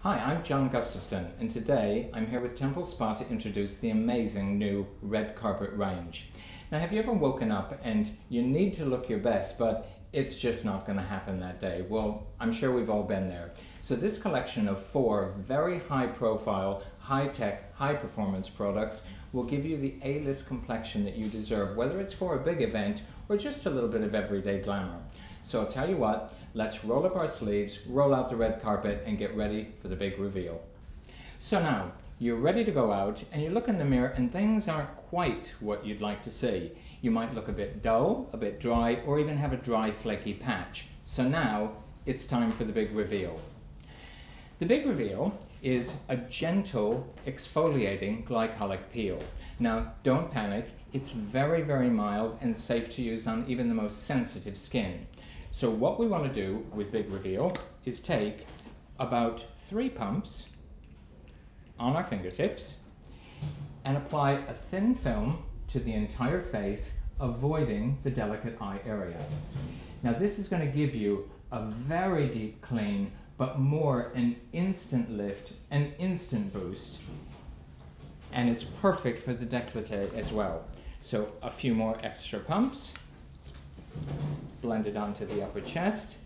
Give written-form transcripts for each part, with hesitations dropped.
Hi, I'm John Gustafson, and today I'm here with Temple Spa to introduce the amazing new red carpet range. Now, have you ever woken up and you need to look your best, but it's just not going to happen that day? Well, I'm sure we've all been there. So this collection of 4 very high-profile, high-tech, high-performance products will give you the A-list complexion that you deserve, whether it's for a big event or just a little bit of everyday glamour. So I'll tell you what, let's roll up our sleeves, roll out the red carpet, and get ready for the big reveal. So now, you're ready to go out, and you look in the mirror and things aren't quite what you'd like to see. You might look a bit dull, a bit dry, or even have a dry, flaky patch. So now, it's time for the big reveal. The big reveal is a gentle exfoliating glycolic peel. Now, don't panic, it's very, very mild and safe to use on even the most sensitive skin. So what we want to do with Big Reveal is take about 3 pumps on our fingertips and apply a thin film to the entire face, avoiding the delicate eye area. Now this is going to give you a very deep clean, but more an instant lift, an instant boost, and it's perfect for the décolleté as well. So a few more extra pumps. Blend it onto the upper chest,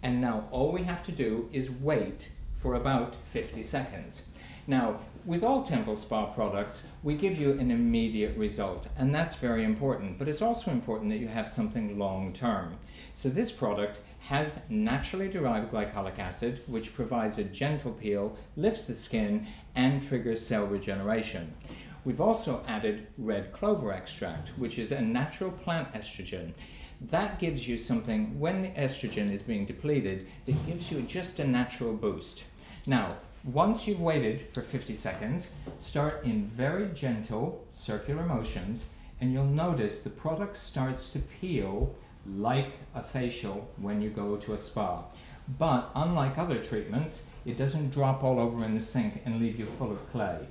and now all we have to do is wait for about 50 seconds. Now, with all Temple Spa products, we give you an immediate result, and that's very important, but it's also important that you have something long-term. So this product has naturally derived glycolic acid, which provides a gentle peel, lifts the skin, and triggers cell regeneration. We've also added red clover extract, which is a natural plant estrogen. That gives you something, when the estrogen is being depleted, that gives you just a natural boost. Now, once you've waited for 50 seconds, start in very gentle circular motions, and you'll notice the product starts to peel like a facial when you go to a spa. But unlike other treatments, it doesn't drop all over in the sink and leave you full of clay.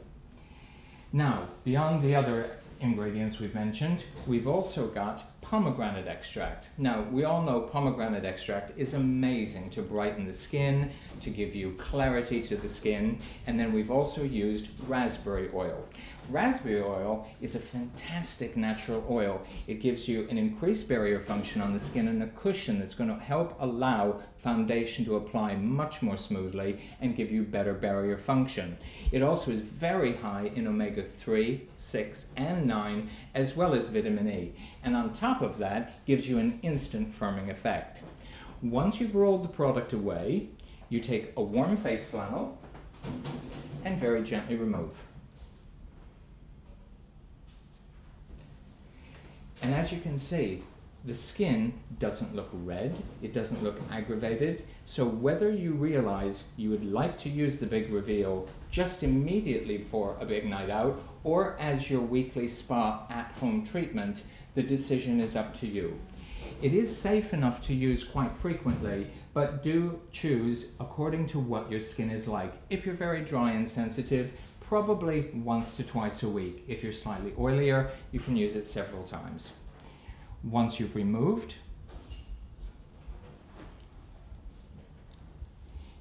Now, beyond the other ingredients we've mentioned, we've also got pomegranate extract. Now, we all know pomegranate extract is amazing to brighten the skin, to give you clarity to the skin, and then we've also used raspberry oil. Raspberry oil is a fantastic natural oil. It gives you an increased barrier function on the skin and a cushion that's going to help allow foundation to apply much more smoothly and give you better barrier function. It also is very high in omega-3, 6, and 9, as well as vitamin E. And on top of that, gives you an instant firming effect. Once you've rolled the product away, you take a warm face flannel and very gently remove. And as you can see, the skin doesn't look red, it doesn't look aggravated, so whether you realize you would like to use the Big Reveal just immediately before a big night out, or as your weekly spa at-home treatment, the decision is up to you. It is safe enough to use quite frequently, but do choose according to what your skin is like. If you're very dry and sensitive, probably once to twice a week. If you're slightly oilier, you can use it several times. Once you've removed,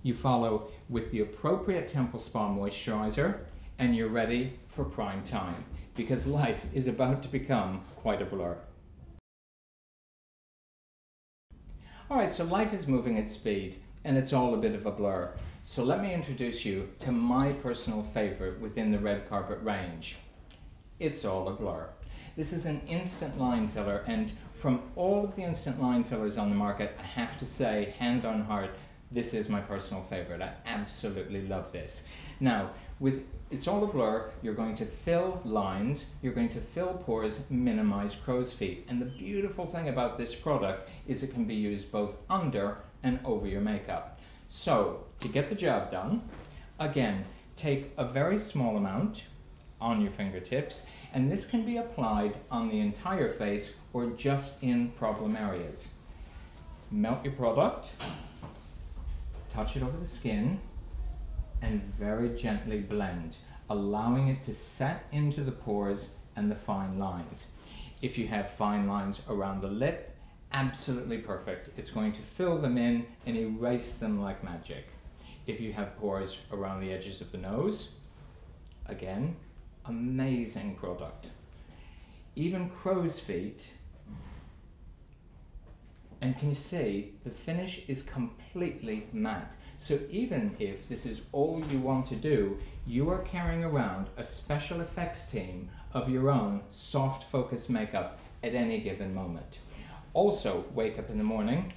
you follow with the appropriate Temple Spa moisturizer, and you're ready for prime time, because life is about to become quite a blur. Alright, so life is moving at speed, and it's all a bit of a blur. So let me introduce you to my personal favorite within the red carpet range. It's all a blur. This is an instant line filler, and from all of the instant line fillers on the market, I have to say, hand on heart, this is my personal favorite. I absolutely love this. Now, with It's All a Blur, you're going to fill lines, you're going to fill pores, minimize crow's feet. And the beautiful thing about this product is it can be used both under and over your makeup. So, to get the job done, again, take a very small amount on your fingertips, and this can be applied on the entire face or just in problem areas. Melt your product, touch it over the skin, and very gently blend, allowing it to set into the pores and the fine lines. If you have fine lines around the lip, absolutely perfect. It's going to fill them in and erase them like magic. If you have pores around the edges of the nose, again, amazing product. Even crow's feet, and can you see the finish is completely matte. So even if this is all you want to do, you are carrying around a special effects team of your own soft focus makeup at any given moment. Also, wake up in the morning,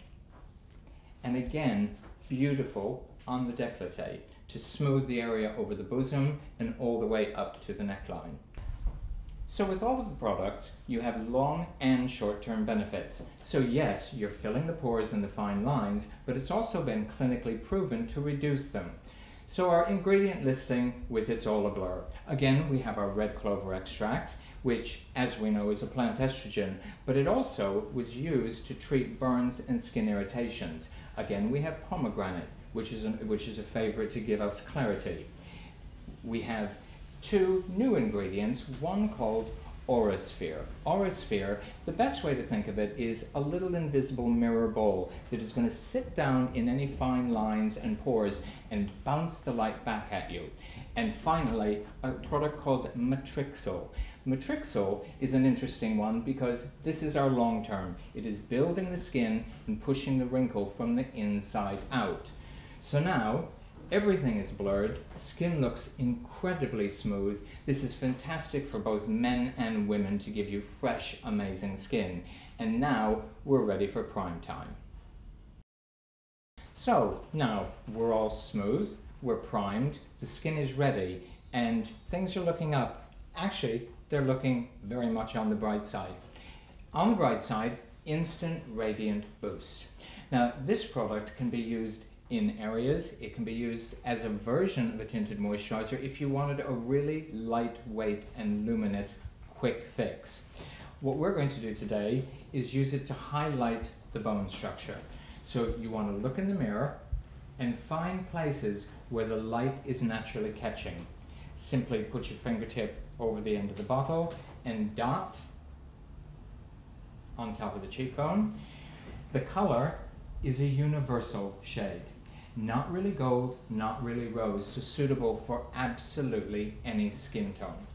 and again, beautiful on the décolleté to smooth the area over the bosom and all the way up to the neckline. So with all of the products, you have long and short-term benefits. So yes, you're filling the pores and the fine lines, but it's also been clinically proven to reduce them. So our ingredient listing with It's All a Blur. Again, we have our red clover extract, which, as we know, is a plant estrogen, but it also was used to treat burns and skin irritations. Again, we have pomegranate, which is a favorite to give us clarity. We have two new ingredients, one called Aurasphere. Aurasphere, the best way to think of it is a little invisible mirror ball that is going to sit down in any fine lines and pores and bounce the light back at you. And finally, a product called Matrixyl. Matrixyl is an interesting one because this is our long term. It is building the skin and pushing the wrinkle from the inside out. So now, everything is blurred, skin looks incredibly smooth. This is fantastic for both men and women to give you fresh, amazing skin. And now we're ready for prime time. So now we're all smooth, we're primed, the skin is ready, and things are looking up. Actually, they're looking very much on the bright side. On the bright side, instant radiant boost. Now this product can be used in areas, it can be used as a version of a tinted moisturizer if you wanted a really lightweight and luminous quick fix. What we're going to do today is use it to highlight the bone structure. So you want to look in the mirror and find places where the light is naturally catching. Simply put your fingertip over the end of the bottle and dot on top of the cheekbone. The color is a universal shade. Not really gold, not really rose, so suitable for absolutely any skin tone.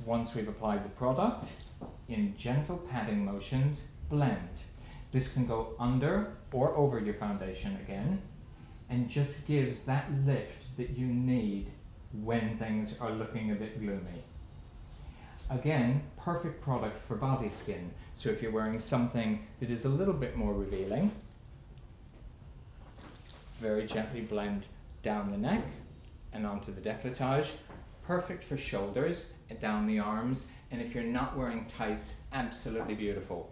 Once we've applied the product, in gentle patting motions, blend. This can go under or over your foundation again, and just gives that lift that you need when things are looking a bit gloomy. Again, perfect product for body skin. So if you're wearing something that is a little bit more revealing, very gently blend down the neck and onto the décolletage. Perfect for shoulders and down the arms, and if you're not wearing tights, absolutely beautiful.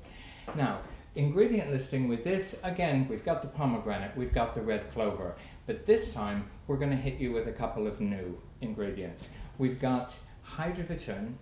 Now, ingredient listing with this, again, we've got the pomegranate, we've got the red clover, but this time we're going to hit you with a couple of new ingredients. We've got Hydravitrin,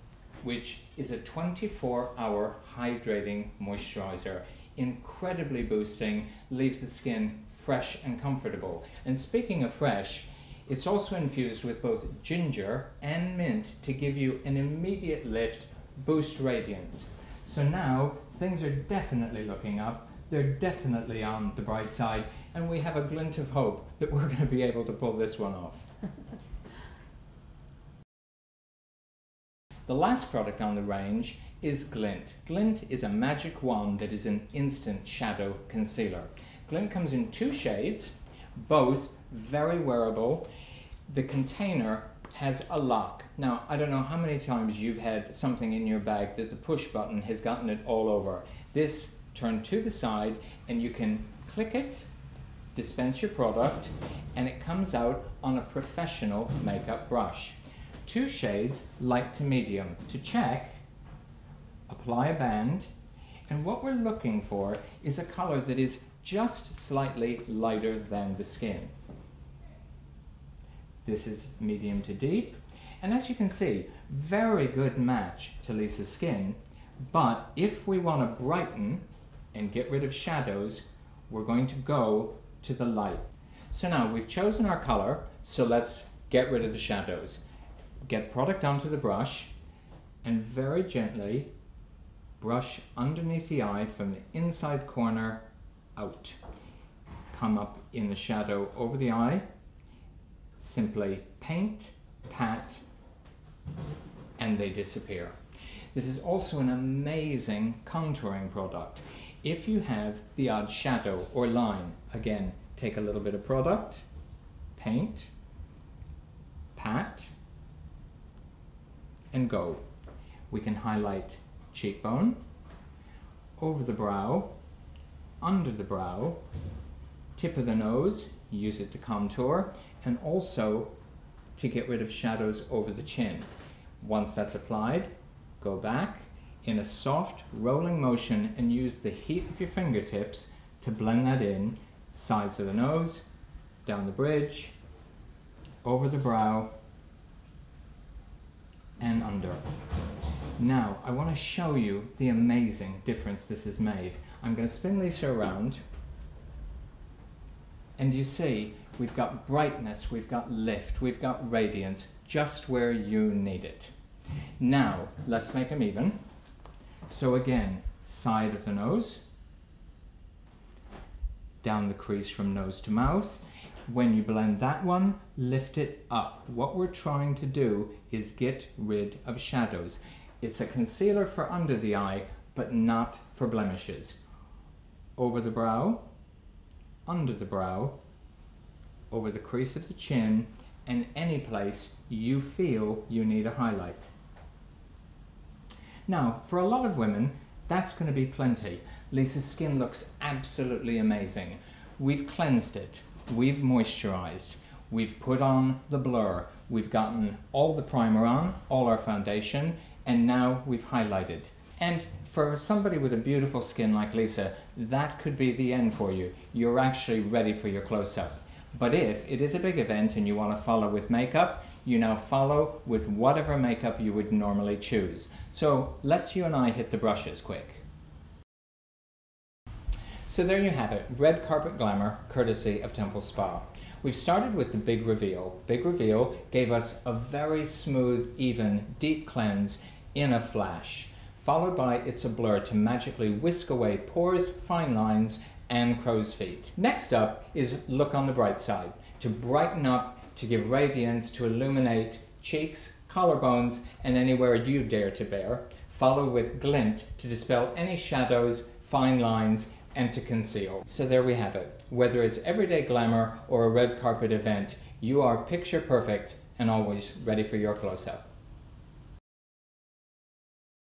which is a 24-hour hydrating moisturizer, incredibly boosting, leaves the skin fresh and comfortable. And speaking of fresh, it's also infused with both ginger and mint to give you an immediate lift, boost radiance. So now things are definitely looking up, they're definitely on the bright side, and we have a glint of hope that we're going to be able to pull this one off. The last product on the range is Glint. Glint is a magic wand that is an instant shadow concealer. Glint comes in two shades, both very wearable. The container has a lock. Now, I don't know how many times you've had something in your bag that the push button has gotten it all over. This turned to the side and you can click it, dispense your product, and it comes out on a professional makeup brush. Two shades, light to medium. To check, apply a band, and what we're looking for is a color that is just slightly lighter than the skin. This is medium to deep, and as you can see, very good match to Lisa's skin, but if we want to brighten and get rid of shadows, we're going to go to the light. So now we've chosen our color, so let's get rid of the shadows. Get product onto the brush and very gently brush underneath the eye from the inside corner out. Come up in the shadow over the eye simply paint, pat, and they disappear. This is also an amazing contouring product. If you have the odd shadow or line, again, take a little bit of product, paint, pat, and go. We can highlight cheekbone, over the brow, under the brow, tip of the nose, use it to contour, and also to get rid of shadows over the chin. Once that's applied, go back in a soft rolling motion and use the heat of your fingertips to blend that in, sides of the nose, down the bridge, over the brow, and under. Now, I want to show you the amazing difference this has made. I'm going to spin Lisa around, and you see we've got brightness, we've got lift, we've got radiance, just where you need it. Now, let's make them even. So again, side of the nose, down the crease from nose to mouth. When you blend that one, lift it up. What we're trying to do is get rid of shadows. It's a concealer for under the eye, but not for blemishes. Over the brow, under the brow, over the crease of the chin, and any place you feel you need a highlight. Now, for a lot of women, that's going to be plenty. Lisa's skin looks absolutely amazing. We've cleansed it, we've moisturized, we've put on the blur, we've gotten all the primer on, all our foundation, and now we've highlighted. And for somebody with a beautiful skin like Lisa, that could be the end for you. You're actually ready for your close-up. But if it is a big event and you want to follow with makeup, you now follow with whatever makeup you would normally choose. So let's you and I hit the brushes quick. So there you have it, red carpet glamour, courtesy of Temple Spa. We've started with the big reveal. Big reveal gave us a very smooth, even, deep cleanse in a flash, followed by It's a Blur to magically whisk away pores, fine lines, and crow's feet. Next up is Look on the Bright Side, to brighten up, to give radiance, to illuminate cheeks, collarbones, and anywhere you dare to bear, followed with Glint to dispel any shadows, fine lines, and to conceal. So there we have it. Whether it's everyday glamour or a red carpet event, you are picture perfect and always ready for your close-up.